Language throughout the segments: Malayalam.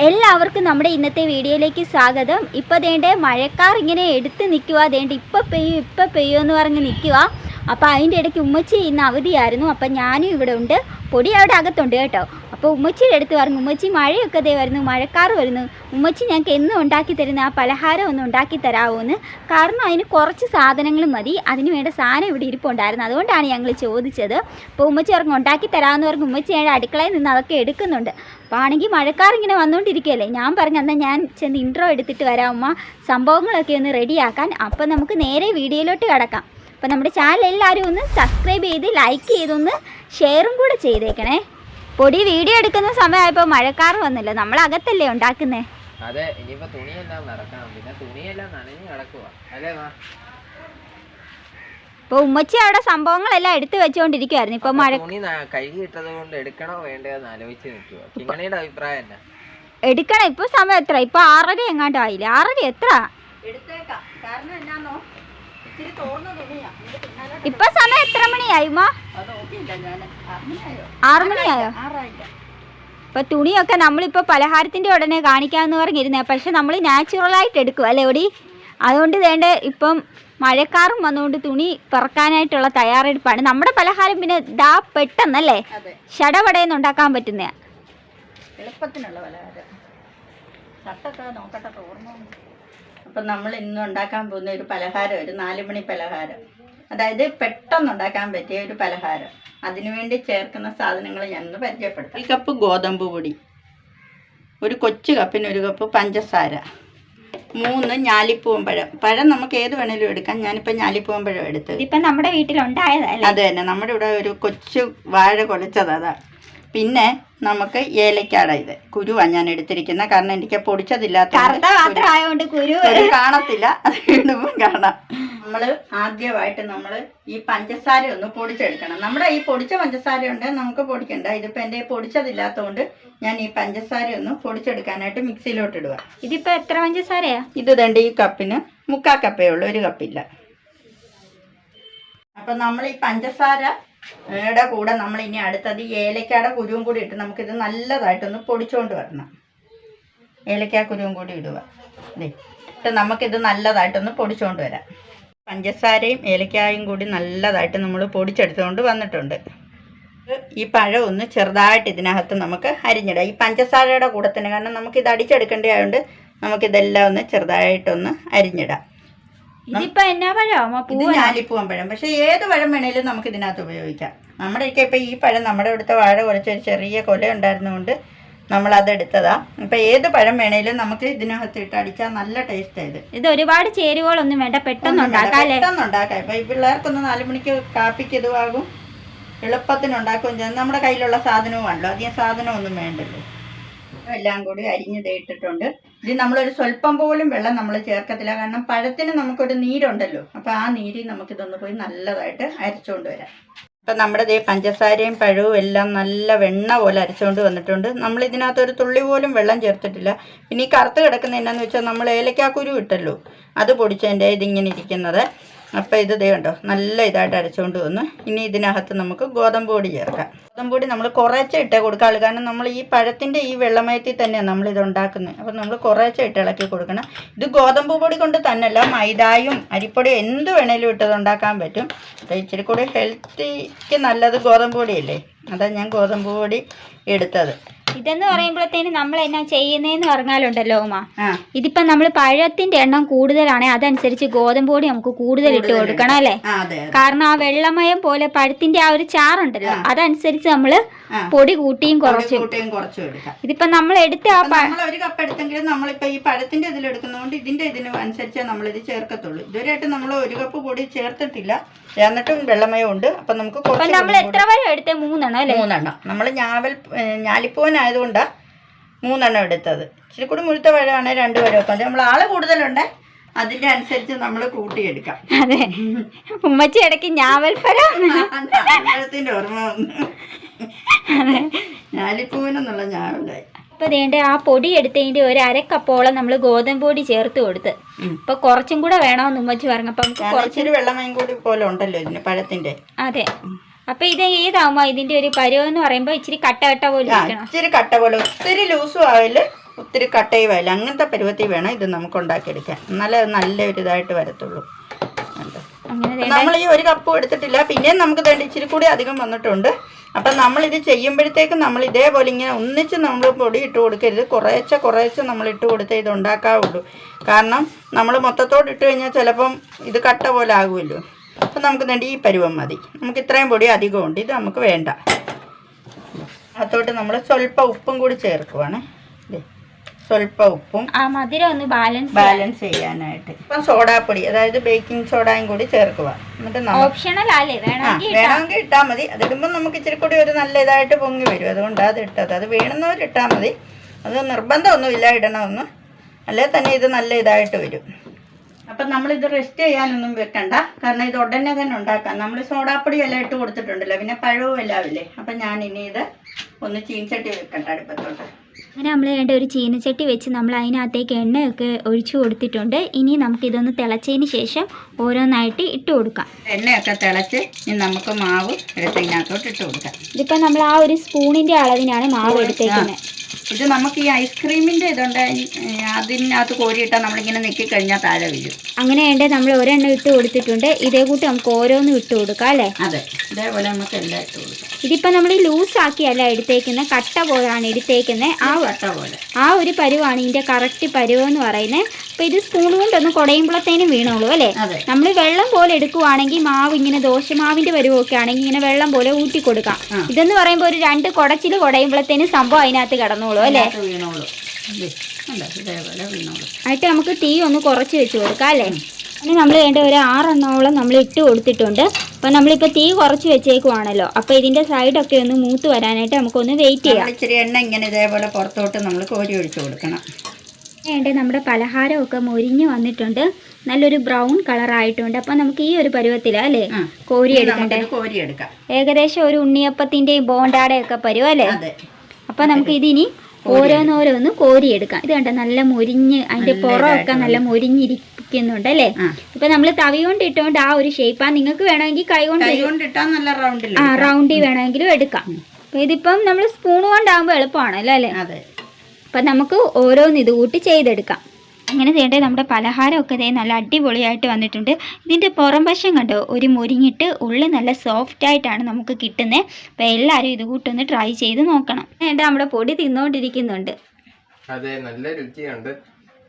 എല്ലാവർക്കും നമ്മുടെ ഇന്നത്തെ വീഡിയോയിലേക്ക് സ്വാഗതം. ഇപ്പോൾ ദേണ്ടേ മഴക്കാർ ഇങ്ങനെ എടുത്ത് നിൽക്കുക. ദേണ്ട ഇപ്പം പെയ്യും എന്ന് പറഞ്ഞ് നിൽക്കുക. അപ്പോൾ അതിൻ്റെ ഇടയ്ക്ക് ഉമ്മച്ചി ഇന്ന് അവധിയായിരുന്നു. അപ്പം ഞാനും ഇവിടെ ഉണ്ട്, പൊടി അവിടെ അകത്തുണ്ട് കേട്ടോ. അപ്പോൾ ഉമ്മച്ചിയുടെ അടുത്ത് പറഞ്ഞു, ഉമ്മച്ചി മഴയൊക്കെ ദേ വരുന്നു, മഴക്കാർ വരുന്നു, ഉമ്മച്ചി ഞങ്ങൾക്ക് എന്നും ഉണ്ടാക്കി തരുന്ന ആ പലഹാരം ഒന്ന് ഉണ്ടാക്കി തരാമോന്ന്. കാരണം അതിന് കുറച്ച് സാധനങ്ങൾ മതി, അതിന് വേണ്ട സാധനം ഇവിടെ ഇരിപ്പുണ്ടായിരുന്നു, അതുകൊണ്ടാണ് ഞങ്ങൾ ചോദിച്ചത്. അപ്പോൾ ഉമ്മച്ചി പറഞ്ഞു ഉണ്ടാക്കി തരാമെന്ന് പറഞ്ഞ് ഉമ്മച്ചി ഞങ്ങളുടെ അടുക്കളയിൽ നിന്ന് അതൊക്കെ എടുക്കുന്നുണ്ട്. അപ്പോൾ ആണെങ്കിൽ മഴക്കാർ ഇങ്ങനെ വന്നുകൊണ്ടിരിക്കുകയല്ലേ, ഞാൻ പറഞ്ഞു എന്നാൽ ഞാൻ ചെന്ന് ഇൻട്രോ എടുത്തിട്ട് വരാം ഉമ്മ, സംഭവങ്ങളൊക്കെ ഒന്ന് റെഡിയാക്കാൻ. അപ്പോൾ നമുക്ക് നേരെ വീഡിയോയിലോട്ട് കിടക്കാം. അപ്പോൾ നമ്മുടെ ചാനൽ എല്ലാവരും ഒന്ന് സബ്സ്ക്രൈബ് ചെയ്ത് ലൈക്ക് ചെയ്തൊന്ന് ഷെയറും കൂടെ ചെയ്തേക്കണേ. പൊടി വീഡിയോ എടുക്കുന്ന സമയമായപ്പോൾ മഴക്കാർ വന്നില്ല, നമ്മൾ അകത്തല്ലേ ഉണ്ടാക്കുന്നേ. അതെ, ഇനിയിപ്പോ തുണിയെല്ലാം നടക്കണം, പിന്നെ തുണിയെല്ലാം നനഞ്ഞു കിടക്കുക അല്ലേ. ഇപ്പൊ ഉമ്മച്ചി അവിടെ സംഭവങ്ങളെല്ലാം എടുത്തു വെച്ചോണ്ടിരിക്കുവായിരുന്നു. ഇപ്പൊ മഴ തുണി കഴുകിയിട്ടത് കൊണ്ട് എടുക്കണോ വേണ്ടതെന്ന് ആലോചിച്ച് നിൽക്കുക. കിങ്ങണിയുടെ അഭിപ്രായം എന്നാ? എടുക്കണം. ഇപ്പൊ സമയം എത്ര? ഇപ്പൊ 6:30 എങ്ങാണ്ടും ആയില്ലേ? 6:30 എത്ര? ഇപ്പൊ സമയം എത്ര മണിയായി? 6 മണിയായോ? ഇപ്പൊ തുണിയൊക്കെ നമ്മളിപ്പോ പലഹാരത്തിന്റെ ഉടനെ കാണിക്കാന്ന് പറഞ്ഞിരുന്നേ, പക്ഷെ നമ്മൾ നാച്ചുറലായിട്ട് എടുക്കും അല്ലേ ഒടി. അതുകൊണ്ട് വേണ്ട ഇപ്പം മഴക്കാറും വന്നുകൊണ്ട് തുണി പറക്കാനായിട്ടുള്ള തയ്യാറെടുപ്പാണ്. നമ്മുടെ പലഹാരം പിന്നെ ദാ പെട്ടെന്നല്ലേ ഷടപടയെന്ന് ഉണ്ടാക്കാൻ പറ്റുന്ന എളുപ്പത്തിനുള്ള പലഹാരം. അപ്പം നമ്മൾ ഇന്ന് ഉണ്ടാക്കാൻ പോകുന്ന ഒരു പലഹാരം, ഒരു 4 മണി പലഹാരം, അതായത് പെട്ടെന്ന് ഉണ്ടാക്കാൻ പറ്റിയ ഒരു പലഹാരം. അതിനുവേണ്ടി ചേർക്കുന്ന സാധനങ്ങൾ ഞാനൊന്ന് പരിചയപ്പെടുത്താം. 1 കപ്പ് ഗോതമ്പ് പൊടി, ഒരു കൊച്ചു കപ്പിന് 1 കപ്പ് പഞ്ചസാര, 3 ഞാലിപ്പൂവൻ പഴം നമുക്ക് ഏത് വേണേലും എടുക്കാം. ഞാനിപ്പോൾ ഞാലിപ്പൂവൻ പഴം എടുത്തത്. ഇതിപ്പം നമ്മുടെ വീട്ടിലുണ്ടായതല്ലേ? അത് തന്നെ, നമ്മുടെ ഇവിടെ ഒരു കൊച്ചു വാഴ കുലച്ചത് അതാ. പിന്നെ നമുക്ക് ഏലക്കാട, ഇത് കുരുവാണ് ഞാൻ എടുത്തിരിക്കുന്നത്, കാരണം എനിക്ക് പൊടിച്ചതില്ലാത്ത കുരു കാണത്തില്ല, അത് ഇടുമ്പം കാണാം. നമ്മൾ ആദ്യമായിട്ട് നമ്മൾ ഈ പഞ്ചസാര ഒന്ന് പൊടിച്ചെടുക്കണം. നമ്മുടെ ഈ പൊടിച്ച പഞ്ചസാര ഉണ്ടെങ്കിൽ നമുക്ക് പൊടിക്കണ്ട. ഇതിപ്പോൾ എൻ്റെ പൊടിച്ചതില്ലാത്തതുകൊണ്ട് ഞാൻ ഈ പഞ്ചസാര ഒന്ന് പൊടിച്ചെടുക്കാനായിട്ട് മിക്സിയിലോട്ട് ഇടുക. ഇതിപ്പോൾ എത്ര പഞ്ചസാരയാ? ഇത് രണ്ട് ഈ കപ്പിന് 3/4 കപ്പേ ഉള്ളൂ, 1 കപ്പില്ല. അപ്പം നമ്മൾ ഈ പഞ്ചസാര കൂടെ നമ്മൾ ഇനി അടുത്തത് ഏലക്കാടെ കുരുവും കൂടി ഇട്ട് നമുക്കിത് നല്ലതായിട്ടൊന്ന് പൊടിച്ചുകൊണ്ട് വരണം. ഏലക്കാ കുരുവും കൂടി ഇടുക. ഇട്ട് നമുക്കിത് നല്ലതായിട്ടൊന്ന് പൊടിച്ചുകൊണ്ട് വരാം. പഞ്ചസാരയും ഏലക്കായും കൂടി നല്ലതായിട്ട് നമ്മൾ പൊടിച്ചെടുത്തുകൊണ്ട് വന്നിട്ടുണ്ട്. ഈ പഴം ഒന്ന് ചെറുതായിട്ട് ഇതിനകത്ത് നമുക്ക് അരിഞ്ഞിടാം, ഈ പഞ്ചസാരയുടെ കൂടെ തന്നെ, കാരണം നമുക്കിത് അടിച്ചെടുക്കേണ്ടതായതുകൊണ്ട് നമുക്കിതെല്ലാം ഒന്ന് ചെറുതായിട്ടൊന്ന് അരിഞ്ഞിടാം. ഇതിപ്പോ എന്നാ പഴം? ഇത് ഞാലിപ്പൂവൻ പഴം, പക്ഷെ ഏത് പഴം വേണേലും നമുക്ക് ഇതിനകത്ത് ഉപയോഗിക്കാം. നമ്മുടെ ഒക്കെ ഇപ്പൊ ഈ പഴം നമ്മുടെ ഇവിടുത്തെ വാഴ കുറച്ചൊരു ചെറിയ കൊല ഉണ്ടായിരുന്നതുകൊണ്ട് നമ്മൾ അതെടുത്തതാ. ഇപ്പൊ ഏത് പഴം വേണേലും നമുക്ക് ഇതിനകത്ത് ഇട്ട് അടിച്ചാൽ നല്ല ടേസ്റ്റ് ആയത്. ഇത് ഒരുപാട് ചേരുവകളൊന്നും വേണ്ട, പെട്ടെന്ന് ഉണ്ടാക്കാം. ഇപ്പൊ ഈ പിള്ളേർക്കൊന്ന് 4 മണിക്ക് കാപ്പിക്ക് ഇതുവാകും, എളുപ്പത്തിന് ഉണ്ടാക്കുകയും ചെയ്യാം. നമ്മുടെ കയ്യിലുള്ള സാധനവും ആണല്ലോ, അധികം സാധനമൊന്നും വേണ്ടല്ലോ. എല്ലാം കൂടി അരിഞ്ഞ് ഇട്ടിട്ടുണ്ട്. ഇത് നമ്മളൊരു സ്വല്പം പോലും വെള്ളം നമ്മൾ ചേർക്കത്തില്ല, കാരണം പഴത്തിന് നമുക്കൊരു നീരുണ്ടല്ലോ. അപ്പോൾ ആ നീര് നമുക്കിതൊന്ന് പോയി നല്ലതായിട്ട് അരച്ചുകൊണ്ട് വരാം. അപ്പം നമ്മുടെ ദേ പഞ്ചസാരയും പഴവും എല്ലാം നല്ല വെണ്ണ പോലെ അരച്ചുകൊണ്ട് വന്നിട്ടുണ്ട്. നമ്മൾ ഇതിനകത്ത് ഒരു തുള്ളി പോലും വെള്ളം ചേർത്തിട്ടില്ല. പിന്നെ ഈ കറുത്ത് കിടക്കുന്ന എന്നാന്ന് വെച്ചാൽ നമ്മൾ ഏലക്കാക്കുരു ഇട്ടല്ലോ, അത് പൊടിച്ചതിൻ്റെ ഇതിങ്ങനെ ഇരിക്കുന്നത്. അപ്പോൾ ഇത് ദേ കണ്ടോ, നല്ല ഇതായിട്ട് അരച്ചുകൊണ്ട് വന്ന്. ഇനി ഇതിനകത്ത് നമുക്ക് ഗോതമ്പ് പൊടി ചേർക്കാം. ഗോതമ്പ് പൊടി നമ്മൾ കുറേശ്ശെ ഇട്ടേ കൊടുക്കാറുള്ളൂ, കാരണം നമ്മൾ ഈ പഴത്തിൻ്റെ ഈ വെള്ളമയത്തിൽ തന്നെയാണ് നമ്മളിത് ഉണ്ടാക്കുന്നത്. അപ്പോൾ നമ്മൾ കുറേശ്ശെ ഇട്ട് ഇളക്കി കൊടുക്കണം. ഇത് ഗോതമ്പ് പൊടി കൊണ്ട് തന്നെയല്ല, മൈദായും അരിപ്പൊടിയും എന്ത് വേണേലും ഇട്ടത് ഉണ്ടാക്കാൻ പറ്റും. അപ്പോൾ ഇച്ചിരി കൂടി ഹെൽത്തിക്ക് നല്ലത് ഗോതമ്പ് പൊടിയല്ലേ, അതാണ് ഞാൻ ഗോതമ്പ് പൊടി എടുത്തത്. ഇതെന്ന് പറയുമ്പോഴത്തേന് നമ്മൾ എന്നാ ചെയ്യുന്നതെന്ന് പറഞ്ഞാലുണ്ടല്ലോ ഉമ്മ, ഇതിപ്പം നമ്മൾ പഴത്തിന്റെ എണ്ണം കൂടുതലാണ്, അതനുസരിച്ച് ഗോതമ്പ് പൊടി നമുക്ക് കൂടുതൽ ഇട്ട് കൊടുക്കണം അല്ലേ. കാരണം ആ വെള്ളമയം പോലെ പഴത്തിന്റെ ആ ഒരു ചാറുണ്ടല്ലോ, അതനുസരിച്ച് നമ്മള് പൊടി കൂട്ടിയും കുറച്ചും എടുക്കാം. ഇതിപ്പം നമ്മൾ എടുത്ത നമ്മൾ 1 കപ്പ് എടുത്തെങ്കിലും നമ്മളിപ്പോ ഈ പഴത്തിന്റെ ഇതിലെടുക്കുന്നതുകൊണ്ട് ഇതിന്റെ ഇതിന് അനുസരിച്ച് നമ്മളിത് ചേർക്കത്തുള്ളൂ. ഇതുവരെയായിട്ട് നമ്മൾ 1 കപ്പ് പൊടി ചേർത്തിട്ടില്ല, എന്നിട്ടും വെള്ളമയം ഉണ്ട്. അപ്പൊ നമുക്ക് നമ്മൾ എത്ര വരെ എടുത്തേ? 3 എണ്ണം അല്ലേ? 3 എണ്ണം. നമ്മൾ ഞാലിപ്പൂവൻ ആയതുകൊണ്ടാണ് 3 എണ്ണം എടുത്തത്. ഇച്ചിരി കൂടി മുഴുത്ത പഴമാണെങ്കിൽ 2 പഴം വെക്കാം. നമ്മൾ ആള് കൂടുതലുണ്ട്, അതിന്റെ അനുസരിച്ച് നമ്മൾ കൂട്ടിയെടുക്കാം. അതെ, ഉമ്മച്ചി ഇടയ്ക്ക് ഞാവൽപ്പഴത്തിന്റെ ഓർമ്മ വന്നു, ഞാലിപ്പൂവിനെന്നുള്ള ഞാവലായി. ഇപ്പൊ വേണ്ട ആ പൊടി എടുത്തതിന്റെ 1/2 കപ്പോളം നമ്മൾ ഗോതമ്പ് പൊടി ചേർത്ത് കൊടുത്ത്. ഇപ്പൊ കുറച്ചും കൂടെ വേണമെന്ന് ഉമ്മച്ചി പറഞ്ഞു. അപ്പൊ നമുക്ക് കുറച്ചൊരു വെള്ളമയം കൂടി പോലെ ഉണ്ടല്ലോ ഇതിന് പഴത്തിന്റെ. അതെ, അപ്പൊ ഇത് ഏതാവുമ്പോ ഇതിന്റെ ഒരു പരുവം എന്ന് പറയുമ്പോ ഇച്ചിരി കട്ട പോലെ ഇച്ചിരി കട്ട പോലെ, ഒത്തിരി ലൂസും ആവില്ല, ഒത്തിരി കട്ടയുമായില്ല, അങ്ങനത്തെ പരുവത്തിൽ വേണം ഇത് നമുക്ക് ഉണ്ടാക്കിയെടുക്കാൻ. നല്ലൊരു ഇതായിട്ട് വരത്തുള്ളൂ. നമ്മൾ ഈ 1 കപ്പും എടുത്തിട്ടില്ല, പിന്നെയും നമുക്ക് വേണ്ടി ഇച്ചിരി കൂടി അധികം വന്നിട്ടുണ്ട്. അപ്പം നമ്മളിത് ചെയ്യുമ്പോഴത്തേക്കും നമ്മൾ ഇതേപോലെ ഇങ്ങനെ ഒന്നിച്ച് നമ്മൾ പൊടി ഇട്ട് കൊടുക്കരുത്, കുറേശ്ശെ നമ്മൾ ഇട്ട് കൊടുത്തേ ഇത് ഉണ്ടാക്കാവുള്ളൂ. കാരണം നമ്മൾ മൊത്തത്തോട് ഇട്ട് കഴിഞ്ഞാൽ ചിലപ്പം ഇത് കട്ട പോലെ ആകുമല്ലോ. അപ്പം നമുക്ക് വേണ്ടി ഈ പരുവം മതി. നമുക്ക് ഇത്രയും പൊടി അധികമുണ്ട്, ഇത് നമുക്ക് വേണ്ട. അതോട്ട് നമ്മൾ സ്വല്പം ഉപ്പും കൂടി ചേർക്കുവാണ്. സ്വല്പം ഉപ്പും മധുരം ഒന്ന് ബാലൻസ് ചെയ്യാനായിട്ട്. ഇപ്പം സോഡാപ്പൊടി, അതായത് ബേക്കിംഗ് സോഡയും കൂടി ചേർക്കുക. എന്നിട്ട് വേണമെങ്കിൽ ഇട്ടാൽ മതി. അതിടുമ്പോൾ നമുക്ക് ഇച്ചിരി കൂടി ഒരു നല്ല ഇതായിട്ട് പൊങ്ങി വരും. അതുകൊണ്ട് അത് ഇട്ടത്, അത് വേണമെന്നവർ ഇട്ടാൽ മതി. അത് നിർബന്ധമൊന്നുമില്ല ഇടണമെന്ന്, അല്ലേ തന്നെ ഇത് നല്ല ഇതായിട്ട് വരും. അപ്പം നമ്മളിത് റെസ്റ്റ് ചെയ്യാനൊന്നും വെക്കണ്ട, കാരണം ഇത് ഉടനെ തന്നെ ഉണ്ടാക്കാം. നമ്മൾ സോഡാപ്പൊടി എല്ലാം ഇട്ട് കൊടുത്തിട്ടുണ്ടല്ലോ, പിന്നെ പഴവും എല്ലാം ഇല്ലേ. അപ്പം ഞാൻ ഇനി ഇത് ഒന്ന് ചീനച്ചട്ടി വെക്കട്ടെ അടുപ്പത്തോട്ട്. അങ്ങനെ നമ്മൾ വേണ്ട ഒരു ചീനച്ചട്ടി വെച്ച് നമ്മൾ അതിനകത്തേക്ക് എണ്ണയൊക്കെ ഒഴിച്ചു കൊടുത്തിട്ടുണ്ട്. ഇനി നമുക്കിതൊന്ന് തിളച്ചതിന് ശേഷം ഓരോന്നായിട്ട് ഇട്ട് കൊടുക്കാം. എണ്ണയൊക്കെ തിളച്ച് ഇനി നമുക്ക് മാവ് എടുത്ത് ഇതിനകത്തോട്ട് ഇട്ട് കൊടുക്കാം. ഇതിപ്പോൾ നമ്മൾ ആ ഒരു സ്പൂണിൻ്റെ അളവിനാണ് മാവ് എടുത്തേക്കുന്നത്. ഇത് നമുക്ക് ഈ ഐസ്ക്രീമിൻ്റെ ഇതുണ്ട്, അതിനകത്ത് കോരിയിട്ടാൽ നമ്മളിങ്ങനെ നെക്കിക്കഴിഞ്ഞാൽ താഴെ വീഴും. അങ്ങനെ വേണ്ടേ നമ്മൾ ഒരെണ്ണം ഇട്ട് കൊടുത്തിട്ടുണ്ട്. ഇതേ കൂട്ടി നമുക്ക് ഓരോന്നും ഇട്ട് കൊടുക്കാം അല്ലേ? അതെ, ഇതേപോലെ നമുക്ക് എല്ലാം ഇട്ട് കൊടുക്കാം. ഇതിപ്പോൾ നമ്മൾ ലൂസാക്കിയല്ല എടുത്തേക്കുന്നത്, കട്ട പോലാണ് എടുത്തേക്കുന്നത്. ആ ഒരു പരുവാണ് ഇതിൻ്റെ കറക്റ്റ് പരുവം എന്ന് പറയുന്നത്. അപ്പോൾ ഇത് സ്പൂൺ കൊണ്ടൊന്ന് കുടയുമ്പോഴത്തേനും വീണോളൂ അല്ലേ? നമ്മൾ വെള്ളം പോലെ എടുക്കുവാണെങ്കിൽ മാവ് ഇങ്ങനെ ദോശമാവിൻ്റെ പരുവമൊക്കെ ആണെങ്കിൽ ഇങ്ങനെ വെള്ളം പോലെ ഊറ്റി കൊടുക്കാം. ഇതെന്ന് പറയുമ്പോൾ ഒരു 2 കുടച്ചിൽ കുടയുമ്പോഴത്തേനും സംഭവം അതിനകത്ത് കിടന്നോളൂ അല്ലേ? ആയിട്ട് നമുക്ക് തീ ഒന്ന് കുറച്ച് വെച്ച് കൊടുക്കാം അല്ലേ? ഇനി നമ്മൾ വേണ്ട ഒരു 6 എണ്ണോളം നമ്മൾ ഇട്ട് കൊടുത്തിട്ടുണ്ട്. അപ്പോൾ നമ്മളിപ്പോൾ തീ കുറച്ച് വെച്ചേക്കുവാണല്ലോ, അപ്പോൾ ഇതിൻ്റെ സൈഡൊക്കെ ഒന്ന് മൂത്ത് വരാനായിട്ട് നമുക്കൊന്ന് വെയിറ്റ് ചെയ്യാം. ഇച്ചിരി എണ്ണ ഇങ്ങനെ ഇതേപോലെ പുറത്തോട്ട് നമ്മൾ കോരി ഒഴിച്ച് കൊടുക്കണം. വേണ്ടേ നമ്മുടെ പലഹാരമൊക്കെ മൊരിഞ്ഞ് വന്നിട്ടുണ്ട്, നല്ലൊരു ബ്രൗൺ കളറായിട്ടുണ്ട്. അപ്പം നമുക്ക് ഈ ഒരു പരുവത്തിലാണ് അല്ലേ കോരിയെടുക്കാം. ഏകദേശം ഒരു ഉണ്ണിയപ്പത്തിൻ്റെയും ബോണ്ടാടെയും ഒക്കെ പരുവം അല്ലേ? അപ്പം നമുക്ക് ഇതിനി ഓരോന്നോരോന്ന് കോരിയെടുക്കാം. ഇത് കണ്ടോ നല്ല മൊരിഞ്ഞ്, അതിൻ്റെ പുറമൊക്കെ നല്ല മൊരിഞ്ഞിരിക്കുന്നുണ്ട് അല്ലേ? ഇപ്പം നമ്മൾ തവി കൊണ്ട് ഇട്ടുകൊണ്ട് ആ ഒരു ഷേപ്പാണ്. നിങ്ങൾക്ക് വേണമെങ്കിൽ കൈ കൊണ്ട് ഇട്ടാൽ നല്ല റൗണ്ടിൽ വേണമെങ്കിലും എടുക്കാം. അപ്പം ഇതിപ്പം നമ്മൾ സ്പൂൺ കൊണ്ടാകുമ്പോൾ എളുപ്പമാണല്ലോ അല്ലേ? അപ്പം നമുക്ക് ഓരോന്ന് ഇത് കൂട്ടി ചെയ്തെടുക്കാം. അങ്ങനെ ചെയ്യേണ്ടേ നമ്മുടെ പലഹാരമൊക്കെ ഇതേ നല്ല അടിപൊളിയായിട്ട് വന്നിട്ടുണ്ട്. ഇതിൻ്റെ പുറം വശം കണ്ടോ ഒരു മുരിഞ്ഞിട്ട് ഉള്ളിൽ നല്ല സോഫ്റ്റ് ആയിട്ടാണ് നമുക്ക് കിട്ടുന്നത്. അപ്പോൾ എല്ലാവരും ഇത് കൂട്ടൊന്ന് ട്രൈ ചെയ്ത് നോക്കണം. വേണ്ട നമ്മുടെ പൊടി തിന്നുകൊണ്ടിരിക്കുന്നുണ്ട്. അതെ, നല്ല രുചിയുണ്ട്,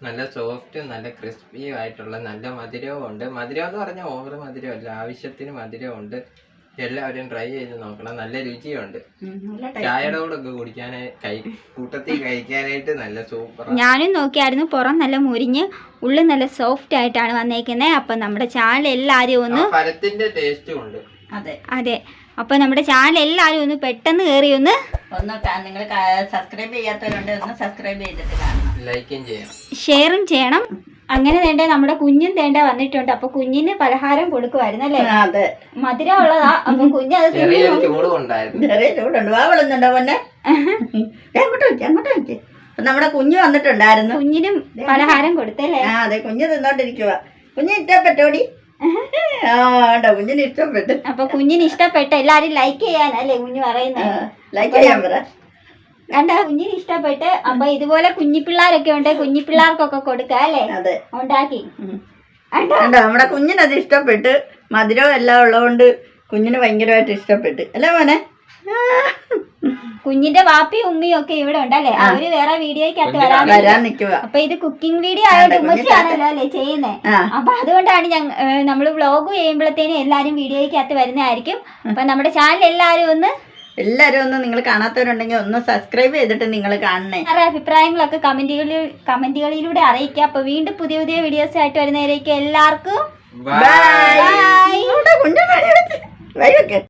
നല്ല സോഫ്റ്റ്, നല്ല ക്രിസ്പി ആയിട്ടുള്ള നല്ല മധുരവും ഉണ്ട്. മധുരം എന്ന് പറഞ്ഞാൽ ഓവർ മധുരമല്ല, ആവശ്യത്തിന് മധുരമുണ്ട്. എല്ലാവരും ട്രൈ ചെയ്ത് നോക്കണം, നല്ല രുചിയുണ്ട്. ചായയുടെ കൂടെ ഒക്കെ കൂട്ടത്തിൽ കഴിക്കാനായിട്ട് നല്ല സൂപ്പർ. ഞാനും നോക്കിയായിരുന്നു, പുറം നല്ല മുരിഞ്ഞ് ഉള്ളിൽ നല്ല സോഫ്റ്റ് ആയിട്ടാണ് വന്നേക്കുന്നത്. അപ്പം നമ്മുടെ ചാനൽ എല്ലാവരും ഒന്ന് പഴത്തിന്റെ ടേസ്റ്റും ഉണ്ട്. അതെ, അപ്പം നമ്മുടെ ചാനൽ എല്ലാവരും ഒന്ന് പെട്ടെന്ന് കയറി ഒന്ന് നിങ്ങൾ സബ്സ്ക്രൈബ് ചെയ്യാത്തവരുണ്ട്, ഒന്ന് സബ്സ്ക്രൈബ് ചെയ്തിട്ട് കാണണം, ലൈക്കും ചെയ്യണം, ഷെയറും ചെയ്യണം. അങ്ങനെ തേണ്ട നമ്മുടെ കുഞ്ഞും തേണ്ട വന്നിട്ടുണ്ട്. അപ്പൊ കുഞ്ഞിന് പലഹാരം കൊടുക്കുമായിരുന്നു അല്ലേ? മധുരം ഉള്ളതാ. അപ്പൊ കുഞ്ഞ് അത് ചെറിയ ചൂടുണ്ട്. വാവളുന്നുണ്ടോ പൊന്നെ? അങ്ങോട്ട് നമ്മുടെ കുഞ്ഞ് വന്നിട്ടുണ്ടായിരുന്നു. കുഞ്ഞിനും പലഹാരം കൊടുത്തല്ലേ? അതെ, കുഞ്ഞ് തിന്നോണ്ടിരിക്കുക. കുഞ്ഞ് ഇഷ്ടപ്പെട്ടോടി? കുഞ്ഞിന് ഇഷ്ടപ്പെട്ടു. അപ്പൊ കുഞ്ഞിന് ഇഷ്ടപ്പെട്ട എല്ലാരും ലൈക്ക് ചെയ്യാനല്ലേ കുഞ്ഞ് പറയുന്നത്? ലൈക്ക് ചെയ്യാൻ പറ. കണ്ട കുഞ്ഞിന് ഇഷ്ടപ്പെട്ട്. അപ്പൊ ഇതുപോലെ കുഞ്ഞിപ്പിള്ളാരൊക്കെ ഉണ്ട്, കുഞ്ഞിപ്പിള്ളാർക്കൊക്കെ കൊടുക്ക അല്ലേ? ഉണ്ടാക്കി നമ്മുടെ കുഞ്ഞിനത് ഇഷ്ടപ്പെട്ട്. മധുരവും എല്ലാം ഉള്ളതുകൊണ്ട് കുഞ്ഞിന് ഭയങ്കരമായിട്ട് ഇഷ്ടപ്പെട്ട് അല്ലേ മോനെ? കുഞ്ഞിന്റെ വാപ്പിയും ഉമ്മിയും ഒക്കെ ഇവിടെ ഉണ്ടല്ലേ? അവര് വേറെ വീഡിയോയ്ക്കകത്ത് വരാൻ നിൽക്കുക. അപ്പൊ ഇത് കുക്കിംഗ് വീഡിയോ ആയതുകൊണ്ട് ഉമ്മച്ചിയാണല്ലോ അല്ലേ ചെയ്യുന്നേ? അപ്പൊ അതുകൊണ്ടാണ് നമ്മള് വ്ളോഗ് ചെയ്യുമ്പോഴത്തേനും എല്ലാരും വീഡിയോയ്ക്കകത്ത് വരുന്നതായിരിക്കും. അപ്പൊ നമ്മുടെ ചാനൽ എല്ലാരും ഒന്ന് നിങ്ങൾ കാണാത്തവരുണ്ടെങ്കിൽ ഒന്ന് സബ്സ്ക്രൈബ് ചെയ്തിട്ട് നിങ്ങൾ കാണണേ. അഭിപ്രായങ്ങളൊക്കെ കമന്റുകളിലൂടെ അറിയിക്കുക. അപ്പൊ വീണ്ടും പുതിയ പുതിയ വീഡിയോസ് ആയിട്ട് വരുന്നവരേക്ക് എല്ലാവർക്കും ബൈ.